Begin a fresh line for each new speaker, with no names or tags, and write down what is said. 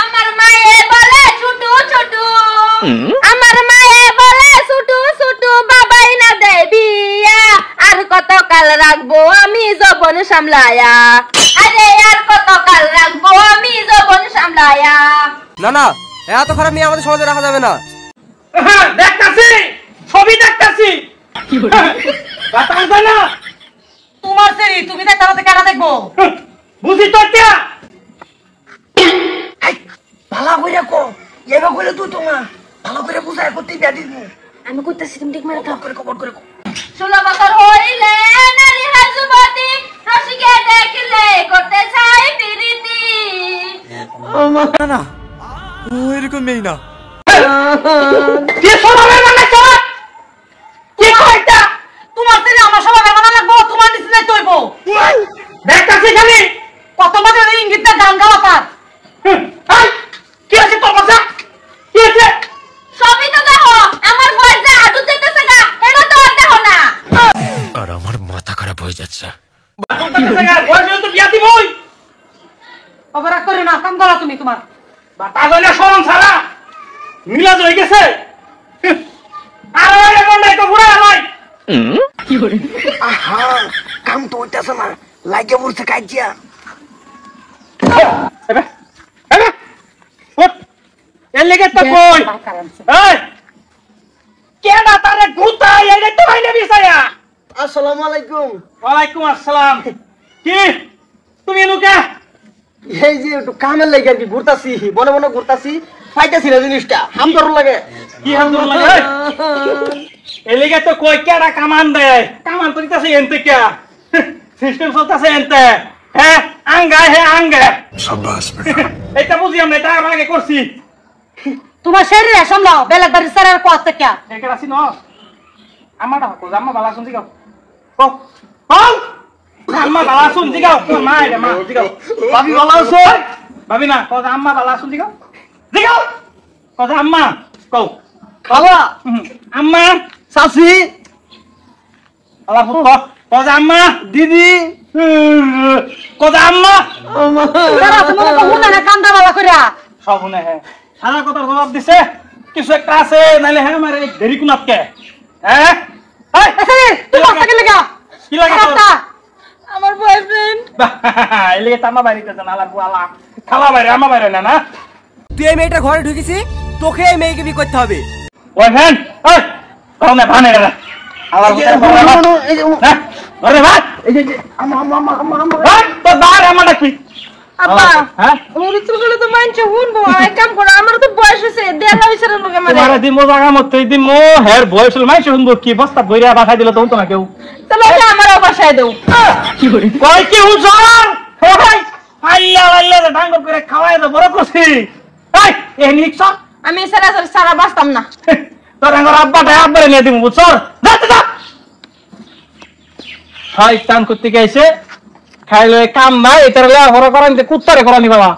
আমার মায়ে বলে ছোট ছোট আমার মায়ে বলে ছোট ছোট বাবাই না দেয় বিয়া আর কত কাল রাখবো আমি যৌবন সামলায়া আরে আর কত কাল রাখবো আমি যৌবন সামলায়া
না না এত খারাপ মেয়ে আমাদের সমাজে রাখা যাবে না
দেখতাছি ছবি দেখতাছি বাতাস দেয় না
তোমার সেরি তুমি দেখতে আমাদের কেন দেখবো
বুঝি তো এটা
ভালো করে কো এবা করে তুই তোমা ভালো করে বুঝায় করতে বিয়া দিস
আমি কইতাছি তুমি ঠিক মারা
করে কবর করে
16 বছর হইলে নারী হয় যুবতী রসিকে দেখলে করতে চাই প্রীতি
না না ও এরকম মেয়ে না
কি স্বভাবের মানে চল কি কইতা
তোমার সেরি আমার সবাই বানানো লাগবো তোমার নিচে যাইতে হইব
দেখতাছি খালি
কত বছর ইঙ্গিতটা গান গাওয়া তার
কি আছে তোর কথা কি আছে
সবই তো দেখো আমার বয়স যা হাঁটু যেতেছে না এটা তো আর দেখো না
আর আমার মাথা খারাপ হয়ে যাচ্ছে
বয়স তো বিয়া দিবই
অপরাধ করে না কাম করো তুমি তোমার
বাতাস হইলে শরম ছাড়া মিলাজ হয়ে গেছে আর এমন নাই তো ঘুরে নাই
আহা কাম তো হইতাছে না লাগে পড়ছে কাজিয়া
এবে এবে ওট এর লেগে তো কই এই কেডা তারে গুতা এইটা তো ভাইলে বিছায়া
আসসালামু আলাইকুম
ওয়ালাইকুম আসসালাম কি তুমি নুকে
এই যে একটু কামের লাগে আর কি ঘুরতাছি বনে বনে ঘুরতাছি পাইতাছি না জিনিসটা হাম ধর লাগে
কি হাম দর লাগে এর লেগে তো কই কেডা কামান দেয় কামান তো দিতাছে এনতে কে সিস্টেম চলতাছে এনতে হ্যাঁ আঙ্গা হে আঙ্গা
शाबाश बेटा
এটা বুঝি আমরা এটা আগে করছি
তোমার শরীরে সামলাও বেলেগ বাড়ি সারার কোয়া থেকে
একে আসি ন আমারটা হকো জাম্মা বালা শুনছি গাও ও ও আম্মা বালা শুনছি গাও তোর মা রে মা জিগাও ভাবি বালা শুন ভাবি না কও আম্মা বালা শুনছি গাও জিগাও কও আম্মা কও
খালা
আম্মা
সাসি
আলা ফুট কও আম্মা
দিদি
কও আম্মা
তারা তোমার তো হুনা না কান্দা বালা কইরা
সব শুনে হ্যাঁ সারা কথার জবাব দিছে কিছু একটা আছে নাইলে হ্যাঁ মারে দেরি কোনাতকে হ্যাঁ এই
এসে তুই বাসা কে লাগা
কি লাগে তোর
আমার বয়ফ্রেন্ড
এলিগে তামা বাড়িতে জানা লাগবো আলা খালা বাইরে আমা বাইরে না না
তুই এই মেয়েটা ঘরে ঢুকেছি তোকে এই মেয়েকে বিয়ে করতে হবে
বয়ফ্রেন্ড এই কোন না ভানে রে আবার
এই যে
হ্যাঁ আরে ভাই
এই যে আম্মা
ভাই তো বাইরে আমা ডাকি
আব্বা
হ্যাঁ
ওর চুলগুলো তো মানছে শুনবো এক কাম করো আমার তো বয়স হইছে দেলা হইছে রে লোকে মানে
তোমারে দিমো জায়গা মত দিমো হের বয়স হল মাই শুনবো কি বস্তা বইরা বাসায় দিল তো না কেউ
চলো এটা আমারও বাসায় দাও
কই কি হুজুর ভাই আল্লাহ আল্লাহ ডাঙ্গ করে খাওয়াই দাও বড় খুশি এই এ নিক্স
আমি সারা বাঁচতাম না
তোর আঙ্গর আব্বাটা আব্বারে নিয়ে দিমু বুঝছ যা যা শয়তান করতে গেছে খাইলে কাম নাই এটারে লেয়া হরা করান কুত্তারে করানি বাবা